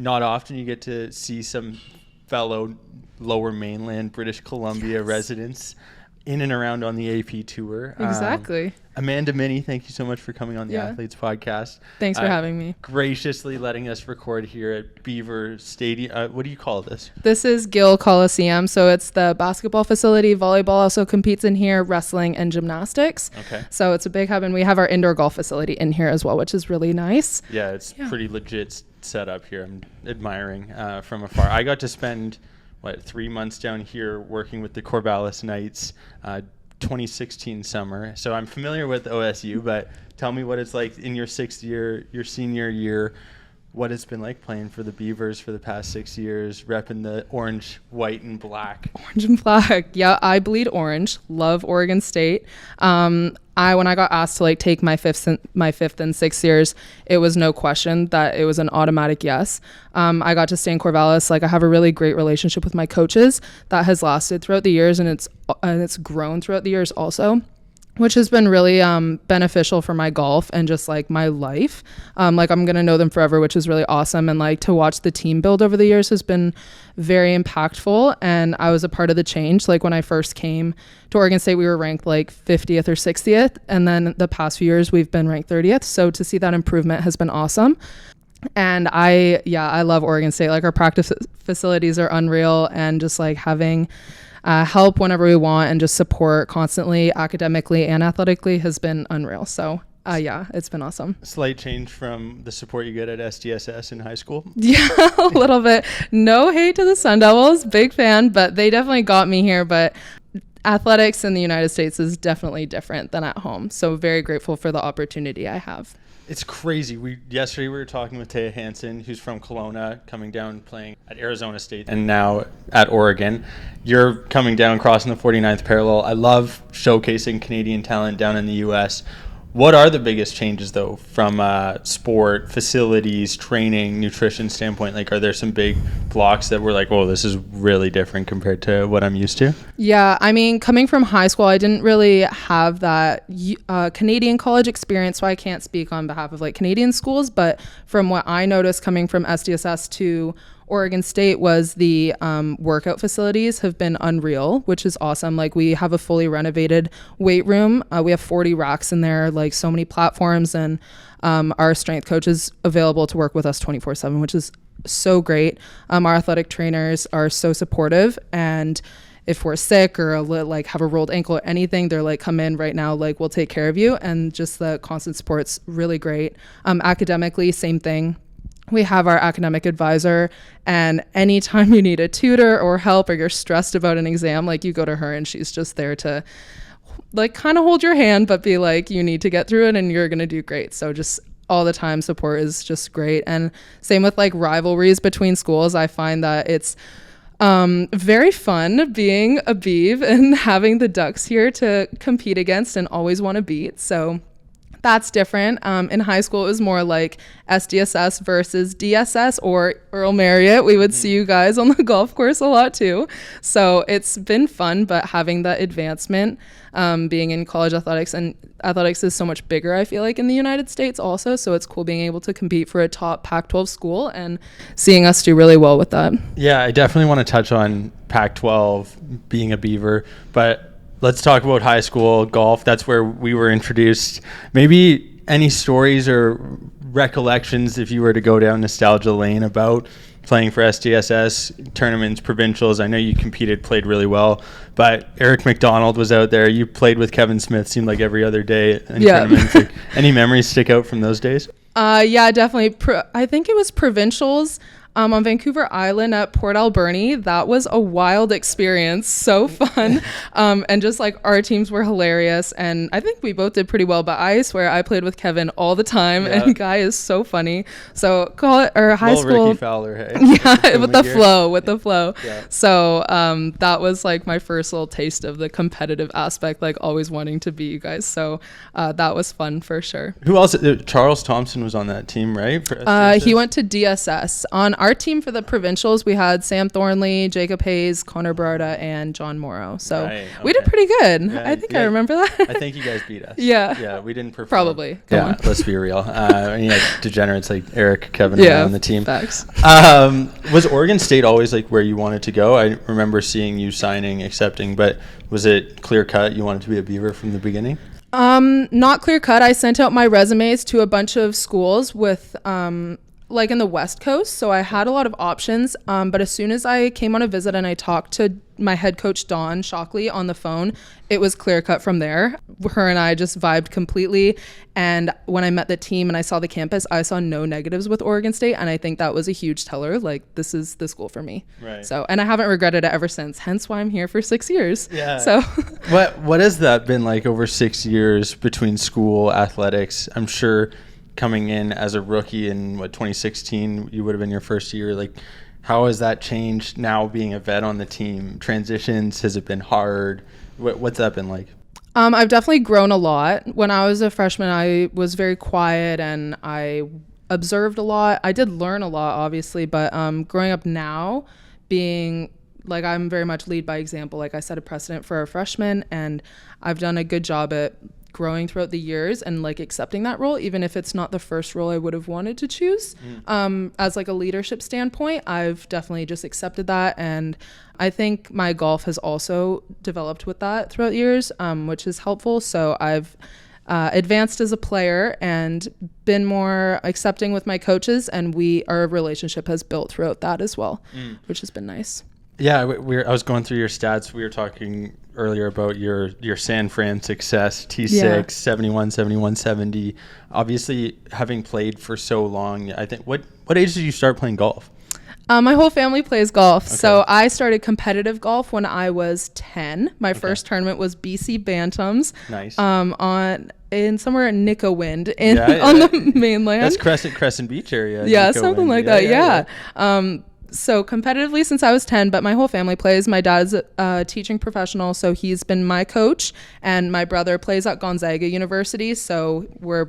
not often you get to see some fellow lower mainland British Columbia residents in and around on the AP tour. Exactly. Amanda Minni, thank you so much for coming on the Athletes Podcast. Thanks for having me. Graciously letting us record here at Beaver Stadium. What do you call this? This is Gill Coliseum. So it's the basketball facility. Volleyball also competes in here, wrestling and gymnastics. Okay. So it's a big hub, and we have our indoor golf facility in here as well, which is really nice. Yeah, it's pretty legit setup here. I'm admiring from afar. I got to spend 3 months down here working with the Corvallis Knights 2016 summer. So I'm familiar with OSU, but tell me what it's like in your your senior year, what it's been like playing for the Beavers for the past 6 years, repping the orange, white, and black. Orange and black. Yeah, I bleed orange. Love Oregon State. When I got asked to take my fifth and sixth years, it was no question that it was an automatic yes. I got to stay in Corvallis. I have a really great relationship with my coaches that has lasted throughout the years, and it's grown throughout the years also, which has been really beneficial for my golf and just my life. I'm going to know them forever, which is really awesome. And to watch the team build over the years has been very impactful. And I was a part of the change. When I first came to Oregon State, we were ranked 50th or 60th. And then the past few years, we've been ranked 30th. So to see that improvement has been awesome. And I love Oregon State. Our practice facilities are unreal, and just having help whenever we want and just support constantly academically and athletically has been unreal. So it's been awesome. Slight change from the support you get at SDSS in high school? Yeah, a little bit. No hate to the Sun Devils, big fan, but they definitely got me here. But athletics in the United States is definitely different than at home. So very grateful for the opportunity I have. It's crazy. Yesterday we were talking with Taya Hansen, who's from Kelowna, coming down playing at Arizona State and now at Oregon. You're coming down, crossing the 49th parallel. I love showcasing Canadian talent down in the U.S. What are the biggest changes, though, from sport, facilities, training, nutrition standpoint? Are there some big blocks that were oh, this is really different compared to what I'm used to? Yeah, coming from high school, I didn't really have that Canadian college experience, so I can't speak on behalf of Canadian schools. But from what I noticed coming from SDSS to Oregon State was the workout facilities have been unreal, which is awesome. We have a fully renovated weight room. We have 40 racks in there, so many platforms, and our strength coach is available to work with us 24/7, which is so great. Our athletic trainers are so supportive, and if we're sick or have a rolled ankle or anything, they're come in right now, we'll take care of you. And just the constant support's really great. Academically, same thing. We have our academic advisor, and anytime you need a tutor or help or you're stressed about an exam, you go to her and she's just there to kind of hold your hand, but be you need to get through it and you're going to do great. So just all the time support is just great. And same with rivalries between schools. I find that it's very fun being a Beav and having the Ducks here to compete against and always want to beat. So that's different. In high school, it was more SDSS versus DSS or Earl Marriott. We would see you guys on the golf course a lot too. So it's been fun, but having that advancement, being in college athletics, and athletics is so much bigger, I feel in the United States also. So it's cool being able to compete for a top Pac-12 school and seeing us do really well with that. Yeah, I definitely want to touch on Pac-12 being a Beaver, but let's talk about high school golf. That's where we were introduced. Maybe any stories or recollections, if you were to go down nostalgia lane, about playing for SDSS tournaments, provincials. I know you played really well, but Eric McDonald was out there. You played with Kevin Smith, seemed like every other day in tournaments. Any memories stick out from those days? Yeah, definitely. I think it was provincials. On Vancouver Island at Port Alberni. That was a wild experience, so fun. And just our teams were hilarious, and I think we both did pretty well, but I swear I played with Kevin all the time, and Guy is so funny. So call it, or high school. Ricky Fowler, hey? Yeah, with the flow. Yeah. So that was my first little taste of the competitive aspect, always wanting to beat you guys. So that was fun for sure. Who else? Charles Thompson was on that team, right? He went to DSS. On our team for the provincials, we had Sam Thornley, Jacob Hayes, Connor Berarda, and John Morrow. So we did pretty good. Yeah, I think I remember that. I think you guys beat us. Yeah. We didn't perform. Probably. Go on. Let's be real. And you had degenerates like Eric, Kevin on the team. Facts. Was Oregon State always like where you wanted to go? I remember seeing you signing, accepting, but was it clear cut you wanted to be a Beaver from the beginning? Not clear cut. I sent out my resumes to a bunch of schools with like in the West Coast, so I had a lot of options. But as soon as I came on a visit and I talked to my head coach Dawn Shockley on the phone, it was clear cut from there. Her and I just vibed completely. And when I met the team and I saw the campus, I saw no negatives with Oregon State, and I think that was a huge teller. Like, this is the school for me. Right. So, and I haven't regretted it ever since. Hence why I'm here for 6 years. Yeah. So, what has that been like over 6 years between school athletics? I'm sure coming in as a rookie in 2016, you would have been your first year. Like, how has that changed now being a vet on the team? Transitions, has it been hard? What's that been like? I've definitely grown a lot. When I was a freshman, I was very quiet and I observed a lot. I did learn a lot, obviously, but growing up now, being like, I'm very much lead by example. Like, I set a precedent for our freshmen, and I've done a good job at growing throughout the years and like accepting that role, even if it's not the first role I would have wanted to choose. As like a leadership standpoint, I've definitely just accepted that, and I think my golf has also developed with that throughout years, which is helpful. So I've advanced as a player and been more accepting with my coaches, and our relationship has built throughout that as well, which has been nice. Yeah, I was going through your stats. We were talking earlier about your San Fran success, T6, 71, 71, 70. Obviously, having played for so long, I think, what age did you start playing golf? My whole family plays golf. Okay. So I started competitive golf when I was 10. My first tournament was BC Bantams. Nice. In somewhere in Nickawind on the mainland. That's Crescent Beach area. Yeah, something like that. Yeah. So competitively since I was 10, but my whole family plays. My dad's a teaching professional, so he's been my coach, and my brother plays at Gonzaga University, so we're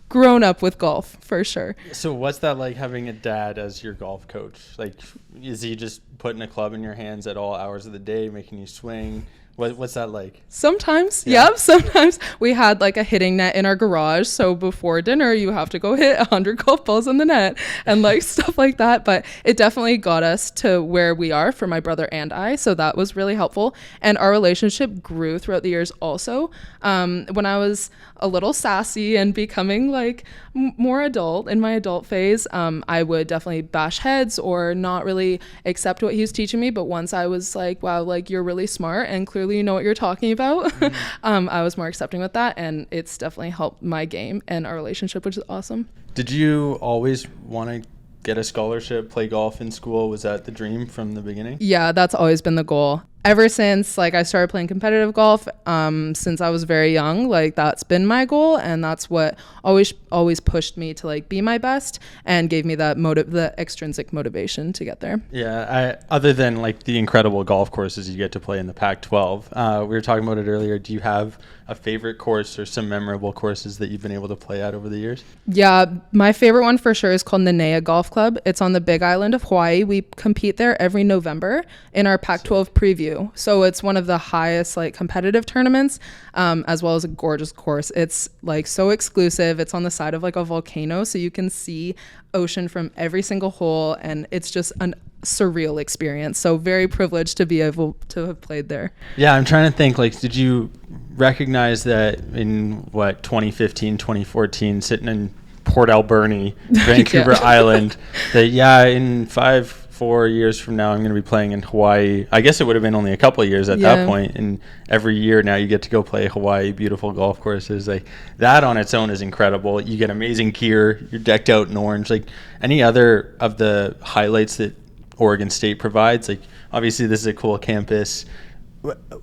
grown up with golf for sure. So what's that like, having a dad as your golf coach? Like, is he just putting a club in your hands at all hours of the day, making you swing? What's that like? Sometimes, yep. Sometimes we had like a hitting net in our garage. So before dinner, you have to go hit 100 golf balls in the net and like stuff like that. But it definitely got us to where we are for my brother and I. So that was really helpful. And our relationship grew throughout the years also. When I was a little sassy and becoming like more adult in my adult phase, I would definitely bash heads or not really accept what he was teaching me. But once I was like, wow, like, you're really smart and clearly you know what you're talking about, I was more accepting with that, and it's definitely helped my game and our relationship, which is awesome. Did you always want to get a scholarship, play golf in school? Was that the dream from the beginning? Yeah, that's always been the goal. Ever since like I started playing competitive golf, since I was very young, like that's been my goal, and that's what always pushed me to like be my best and gave me that the extrinsic motivation to get there. Yeah, other than like the incredible golf courses you get to play in the Pac-12, we were talking about it earlier. Do you have a favorite course or some memorable courses that you've been able to play at over the years? Yeah, my favorite one for sure is called Nanea Golf Club. It's on the Big Island of Hawaii. We compete there every November in our Pac-12 preview. So it's one of the highest like competitive tournaments, as well as a gorgeous course. It's like so exclusive. It's on the side of like a volcano, so you can see ocean from every single hole, and it's just an surreal experience. So very privileged to be able to have played there. Yeah, I'm trying to think, like, did you recognize that in 2015, 2014, sitting in Port Alberni, Vancouver Island, that in 4 years from now I'm going to be playing in Hawaii? I guess it would have been only a couple of years at that point, and every year now you get to go play Hawaii, beautiful golf courses. Like, that on its own is incredible. You get amazing gear, you're decked out in orange. Like, any other of the highlights that Oregon State provides? Like, obviously this is a cool campus.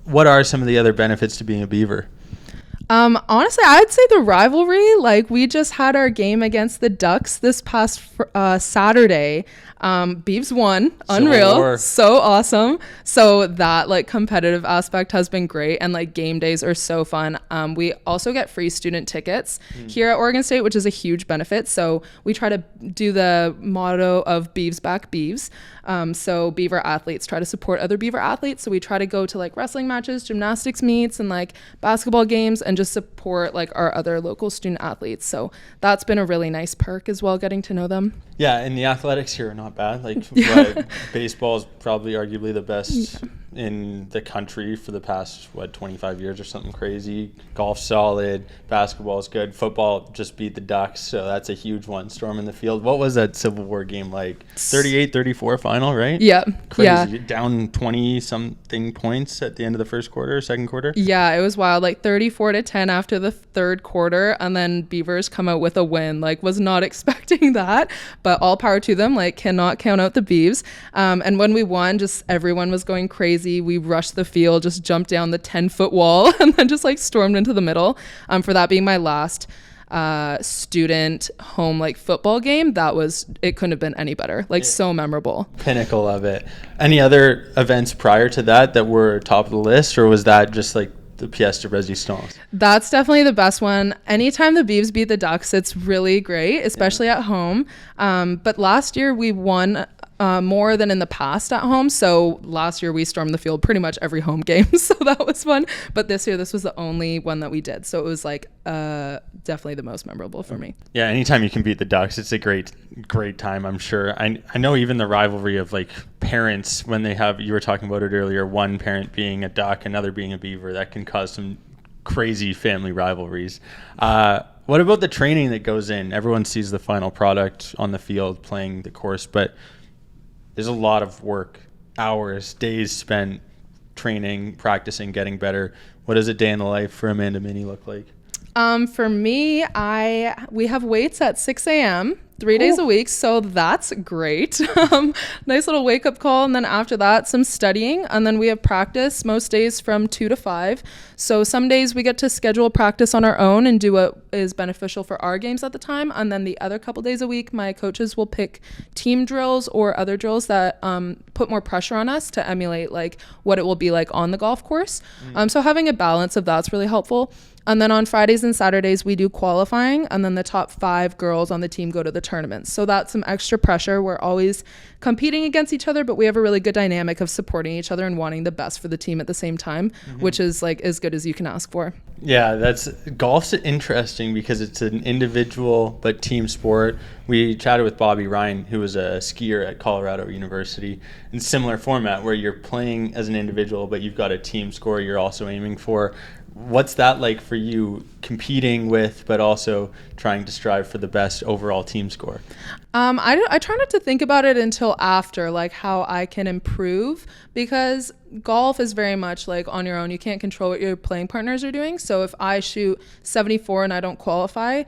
What are some of the other benefits to being a Beaver? Honestly, I'd say the rivalry. Like, we just had our game against the Ducks this past Saturday. Beavs won. Unreal. So awesome. So that like competitive aspect has been great, and like game days are so fun. We also get free student tickets here at Oregon State, which is a huge benefit. So we try to do the motto of Beavs back Beavs. So Beaver athletes try to support other Beaver athletes. So we try to go to like wrestling matches, gymnastics meets, and like basketball games, and just support like our other local student athletes. So that's been a really nice perk as well, getting to know them. Yeah, and the athletics here are not bad. Like, baseball is probably arguably the best in the country for the past 25 years or something crazy. Golf's solid, basketball is good, football just beat the Ducks, so that's a huge one. Storming the field. What was that Civil War game like? 38-34 final, right? Yeah. Crazy. Yeah. Down 20 something points at the end of the first quarter, second quarter. Yeah, it was wild. Like 34-10 after the third quarter, and then Beavers come out with a win. Like, was not expecting that, but all power to them. Like, cannot count out the Beavs. And when we won, just everyone was going crazy. We rushed the field, just jumped down the 10-foot wall, and then just like stormed into the middle. For that being my last student home like football game, it couldn't have been any better. Like, so memorable. Pinnacle of it. Any other events prior to that were top of the list, or was that just like the pièce de résistance? That's definitely the best one. Anytime the Beavs beat the Ducks, it's really great, especially at home. But last year we won more than in the past at home. So last year we stormed the field pretty much every home game. So that was fun. But this year, this was the only one that we did. So it was like definitely the most memorable for me. Yeah, anytime you can beat the Ducks, it's a great time, I'm sure. I know even the rivalry of like parents, when they have, you were talking about it earlier, one parent being a Duck, another being a Beaver, that can cause some crazy family rivalries. What about the training that goes in? Everyone sees the final product on the field playing the course, but there's a lot of work, hours, days spent training, practicing, getting better. What does a day in the life for Amanda Minni look like? For me, we have weights at 6 a.m. 3 days a week, so that's great. Nice little wake up call, and then after that, some studying, and then we have practice most days from 2 to 5. So some days we get to schedule practice on our own and do what is beneficial for our games at the time, and then the other couple days a week, my coaches will pick team drills or other drills that put more pressure on us to emulate like what it will be like on the golf course. So having a balance of that's really helpful. And then on Fridays and Saturdays, we do qualifying, and then the top 5 girls on the team go to the tournaments. So that's some extra pressure. We're always competing against each other, but we have a really good dynamic of supporting each other and wanting the best for the team at the same time, which is like as good as you can ask for. Yeah, golf's interesting because it's an individual but team sport. We chatted with Bobby Ryan, who was a skier at Colorado University, in similar format where you're playing as an individual, but you've got a team score you're also aiming for. What's that like for you, competing with, but also trying to strive for the best overall team score? I try not to think about it until after, like how I can improve, because golf is very much like on your own. You can't control what your playing partners are doing. So if I shoot 74 and I don't qualify,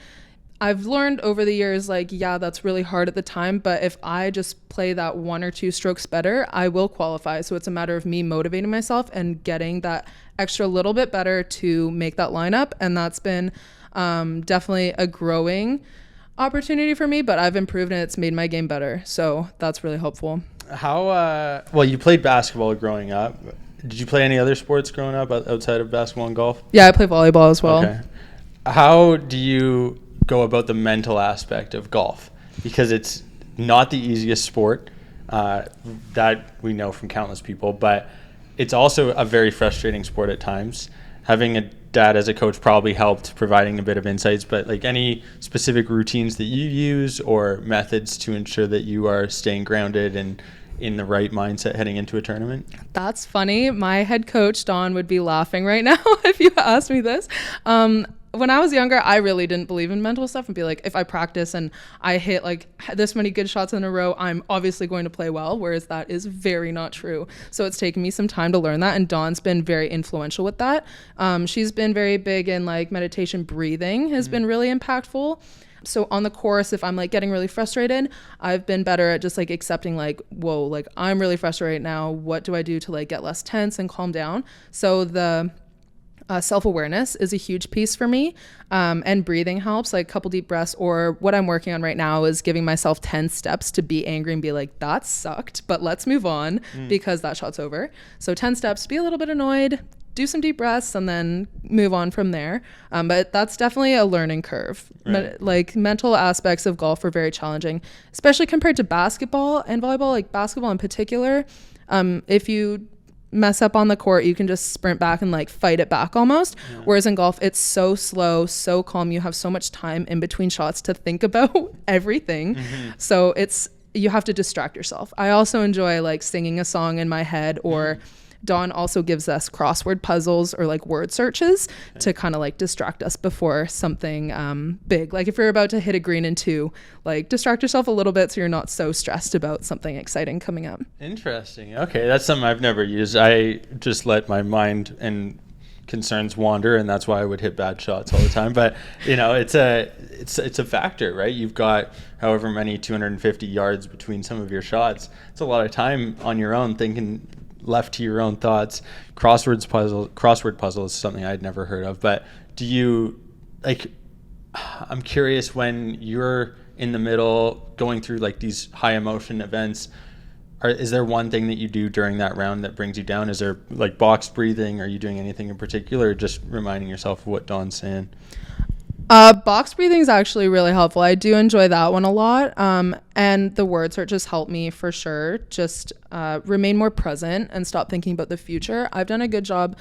I've learned over the years, like, yeah, that's really hard at the time, but if I just play that 1 or 2 strokes better, I will qualify. So it's a matter of me motivating myself and getting that extra little bit better to make that lineup. And that's been definitely a growing opportunity for me, but I've improved and it's made my game better. So that's really helpful. Well, you played basketball growing up. Did you play any other sports growing up outside of basketball and golf? Yeah, I play volleyball as well. Okay. How do you go about the mental aspect of golf? Because it's not the easiest sport, that we know from countless people, but it's also a very frustrating sport at times. Having a dad as a coach probably helped, providing a bit of insights, but like any specific routines that you use or methods to ensure that you are staying grounded and in the right mindset heading into a tournament? That's funny. My head coach, Dawn, would be laughing right now if you asked me this. When I was younger, I really didn't believe in mental stuff and be like, if I practice and I hit like this many good shots in a row, I'm obviously going to play well, whereas that is very not true. So it's taken me some time to learn that, and Dawn's been very influential with that. She's been very big in like meditation, breathing has been really impactful. So on the course, if I'm like getting really frustrated, I've been better at just like accepting like, whoa, like I'm really frustrated right now. What do I do to like get less tense and calm down? So the self-awareness is a huge piece for me, and breathing helps, like a couple deep breaths, or what I'm working on right now is giving myself 10 steps to be angry and be like, that sucked, but let's move on because that shot's over. So 10 steps, be a little bit annoyed, do some deep breaths, and then move on from there. But that's definitely a learning curve. Right. Like mental aspects of golf are very challenging, especially compared to basketball and volleyball. Like basketball in particular, if you mess up on the court, you can just sprint back and like fight it back almost. Yeah. Whereas in golf, it's so slow, so calm. You have so much time in between shots to think about everything. So you have to distract yourself. I also enjoy like singing a song in my head, or Dawn also gives us crossword puzzles or like word searches to kind of like distract us before something big. Like if you're about to hit a green in 2, like distract yourself a little bit so you're not so stressed about something exciting coming up. Interesting. Okay, that's something I've never used. I just let my mind and concerns wander, and that's why I would hit bad shots all the time. But it's a factor, right? You've got however many 250 yards between some of your shots. It's a lot of time on your own thinking, left to your own thoughts. Crossword puzzle is something I'd never heard of. But do you, like, I'm curious, when you're in the middle going through like these high emotion events, is there one thing that you do during that round that brings you down? Is there like box breathing? Are you doing anything in particular, or just reminding yourself of what Dawn's saying? Box breathing is actually really helpful. I do enjoy that one a lot. And the word searches help me for sure. Just remain more present and stop thinking about the future. I've done a good job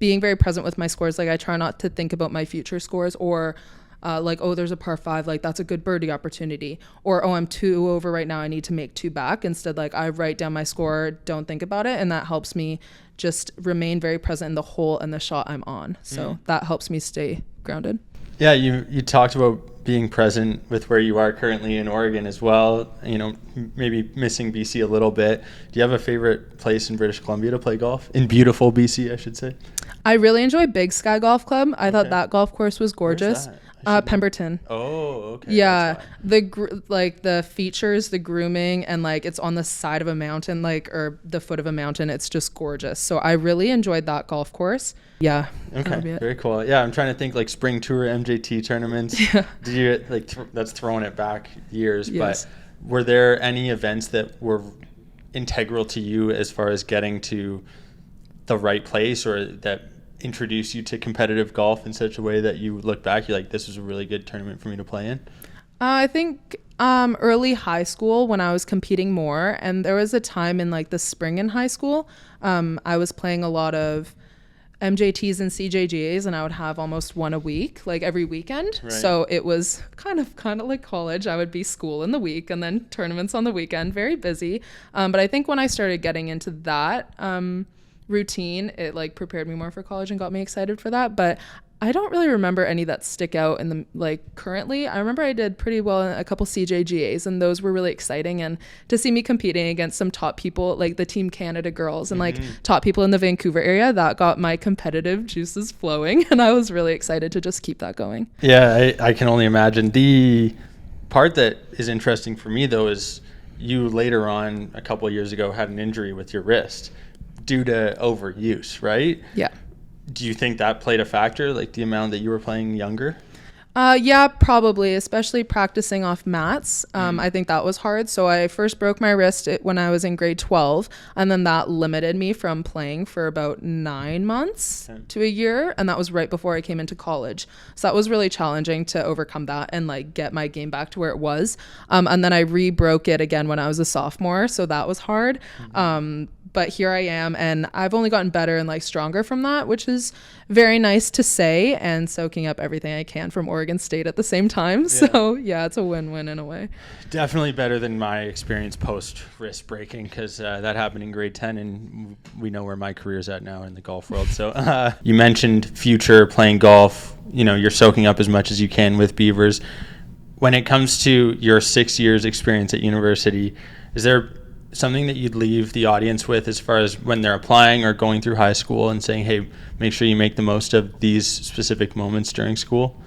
being very present with my scores. Like I try not to think about my future scores, or like, oh, there's a par 5, like that's a good birdie opportunity, or oh, I'm 2 over right now, I need to make 2 back. Instead, like I write down my score, don't think about it, and that helps me just remain very present in the hole and the shot I'm on. So that helps me stay grounded. Yeah, you talked about being present with where you are currently in Oregon as well. Maybe missing BC a little bit. Do you have a favorite place in British Columbia to play golf? In beautiful BC, I should say. I really enjoy Big Sky Golf Club. I thought that golf course was gorgeous. Where's that? Pemberton. Oh, okay. Yeah, the features, the grooming, and like it's on the side of a mountain, like, or the foot of a mountain. It's just gorgeous. So I really enjoyed that golf course. Yeah. Okay. Very cool. Yeah, I'm trying to think like spring tour MJT tournaments. Yeah. Did you like that's throwing it back years? Yes. But were there any events that were integral to you as far as getting to the right place, or that introduce you to competitive golf in such a way that you look back, you're like, this was a really good tournament for me to play in? I think early high school, when I was competing more, and there was a time in like the spring in high school, I was playing a lot of MJTs and CJGAs, and I would have almost one a week, like every weekend. Right. So it was kind of like college. I would be school in the week and then tournaments on the weekend, very busy. But I think when I started getting into that routine, it like prepared me more for college and got me excited for that. But I don't really remember any that stick out in the like currently. I remember I did pretty well in a couple CJGAs, and those were really exciting. And to see me competing against some top people like the Team Canada girls and like top people in the Vancouver area, that got my competitive juices flowing, and I was really excited to just keep that going. Yeah, I can only imagine. The part that is interesting for me though is you later on a couple of years ago had an injury with your wrist due to overuse, right? Yeah. Do you think that played a factor, like the amount that you were playing younger? Yeah, probably, especially practicing off mats. I think that was hard. So I first broke my wrist when I was in grade 12, and then that limited me from playing for about 9 months to a year, and that was right before I came into college. So that was really challenging to overcome that and like get my game back to where it was. And then I re-broke it again when I was a sophomore, so that was hard. But here I am, and I've only gotten better and like stronger from that, which is very nice to say, and soaking up everything I can from Oregon State at the same time. Yeah. So yeah, it's a win-win in a way. Definitely better than my experience post wrist breaking, because that happened in grade 10, and we know where my career's at now in the golf world. So you mentioned future playing golf. You're soaking up as much as you can with Beavers. When it comes to your 6 years experience at university, is there something that you'd leave the audience with as far as when they're applying or going through high school and saying, hey, make sure you make the most of these specific moments during school?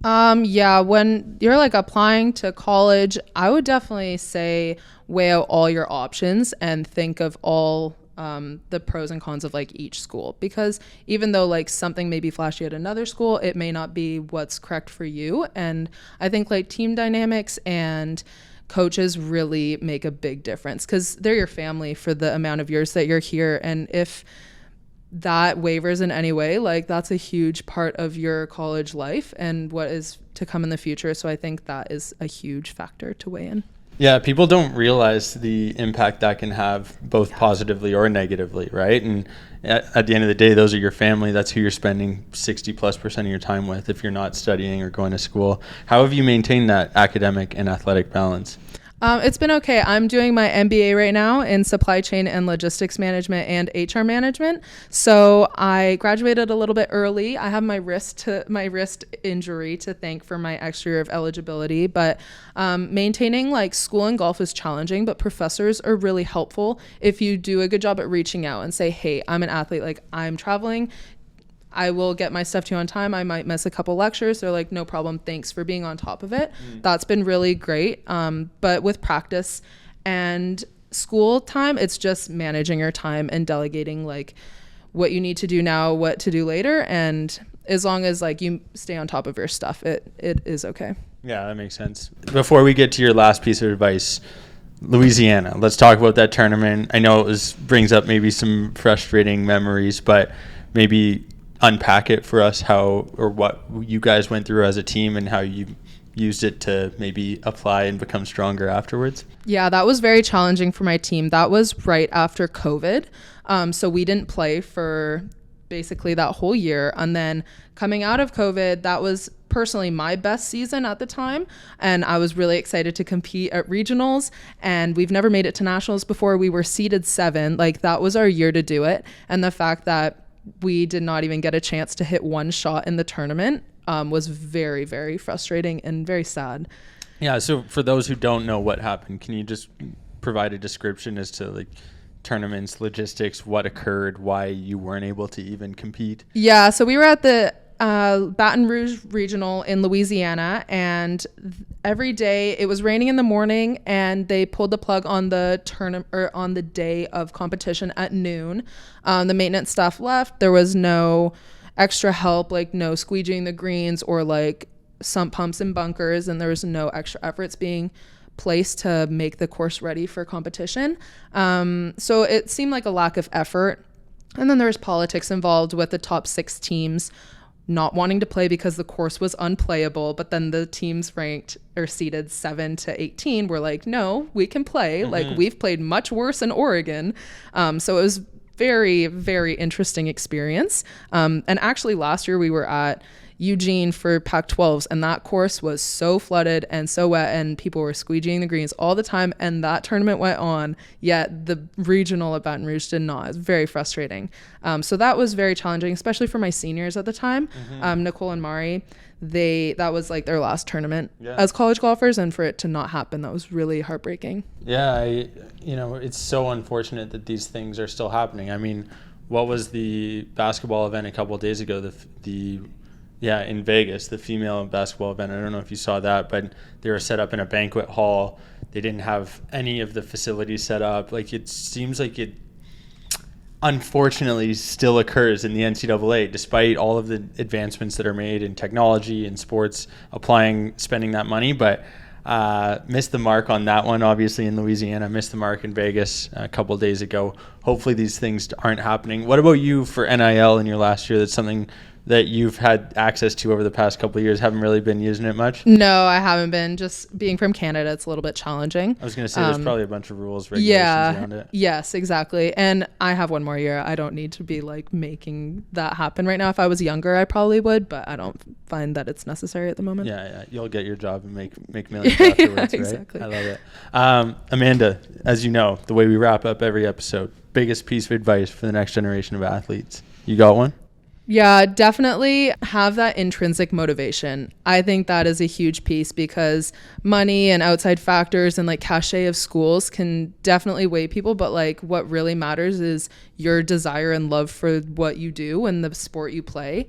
Yeah, when you're like applying to college, I would definitely say weigh out all your options and think of all the pros and cons of like each school, because even though like something may be flashy at another school, it may not be what's correct for you. And I think like team dynamics and coaches really make a big difference, because they're your family for the amount of years that you're here. And if that wavers in any way, like that's a huge part of your college life and what is to come in the future. So I think that is a huge factor to weigh in. Yeah, people don't realize the impact that can have both positively or negatively, right? And at the end of the day, those are your family. That's who you're spending 60+% of your time with if you're not studying or going to school. How have you maintained that academic and athletic balance? It's been okay. I'm doing my MBA right now in supply chain and logistics management and HR management. So I graduated a little bit early. I have my wrist injury to thank for my extra year of eligibility. But maintaining like school and golf is challenging, but professors are really helpful if you do a good job at reaching out and say, hey, I'm an athlete, like I'm traveling. I will get my stuff to you on time. I might miss a couple lectures. They're like, no problem. Thanks for being on top of it. That's been really great. But with practice and school time, it's just managing your time and delegating like what you need to do now, what to do later. And as long as like you stay on top of your stuff, it is okay. Yeah, that makes sense. Before we get to your last piece of advice, Louisiana, let's talk about that tournament. I know it brings up maybe some frustrating memories, but maybe unpack it for us, how or what you guys went through as a team and how you used it to maybe apply and become stronger afterwards. Yeah, that was very challenging for my team. That was right after COVID. So we didn't play for basically that whole year. And then coming out of COVID, that was personally my best season at the time. And I was really excited to compete at regionals. And we've never made it to nationals before. We were seeded 7. Like that was our year to do it. And the fact that we did not even get a chance to hit one shot in the tournament was very, very frustrating and very sad. Yeah, so for those who don't know what happened, can you just provide a description as to like tournaments, logistics, what occurred, why you weren't able to even compete? Yeah, so we were at the Baton Rouge Regional in Louisiana, and every day it was raining in the morning, and they pulled the plug on the tournament or on the day of competition at noon. The maintenance staff left. There was no extra help, like no squeegeeing the greens or like sump pumps and bunkers, and there was no extra efforts being placed to make the course ready for competition. So it seemed like a lack of effort. And then there was politics involved with the top 6 teams not wanting to play because the course was unplayable, but then the teams ranked or seeded 7 to 18 were like, no, we can play. Like we've played much worse in Oregon. So it was very, very interesting experience. And actually last year we were at Eugene for Pac-12s, and that course was so flooded and so wet, and people were squeegeeing the greens all the time, and that tournament went on, yet the regional at Baton Rouge did not. It was very frustrating. So that was very challenging, especially for my seniors at the time. Nicole and Mari, that was like their last tournament as college golfers, and for it to not happen, that was really heartbreaking. Yeah, it's so unfortunate that these things are still happening. I mean, what was the basketball event a couple of days ago? In Vegas, the female basketball event. I don't know if you saw that, but they were set up in a banquet hall. They didn't have any of the facilities set up. Like, it seems like it unfortunately still occurs in the NCAA, despite all of the advancements that are made in technology and sports, spending that money. But missed the mark on that one, obviously, in Louisiana. Missed the mark in Vegas a couple of days ago. Hopefully these things aren't happening. What about you for NIL in your last year? That's something that you've had access to over the past couple of years. Haven't really been using it much? No, I haven't been. Just being from Canada, it's a little bit challenging. I was going to say there's probably a bunch of rules, regulations around it. Yes, exactly. And I have one more year. I don't need to be like making that happen right now. If I was younger, I probably would, but I don't find that it's necessary at the moment. Yeah. You'll get your job and make millions afterwards, right? Exactly. I love it. Amanda, as you know, the way we wrap up every episode, biggest piece of advice for the next generation of athletes. You got one? Yeah, definitely have that intrinsic motivation. I think that is a huge piece, because money and outside factors and like cachet of schools can definitely weigh people, but like what really matters is your desire and love for what you do and the sport you play.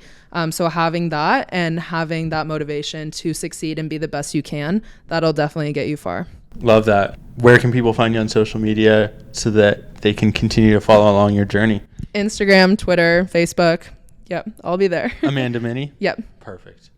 So having that and having that motivation to succeed and be the best you can, that'll definitely get you far. Love that. where can people find you on social media so that they can continue to follow along your journey? Instagram, Twitter, Facebook. Yep, I'll be there. Amanda Minni? Yep. Perfect.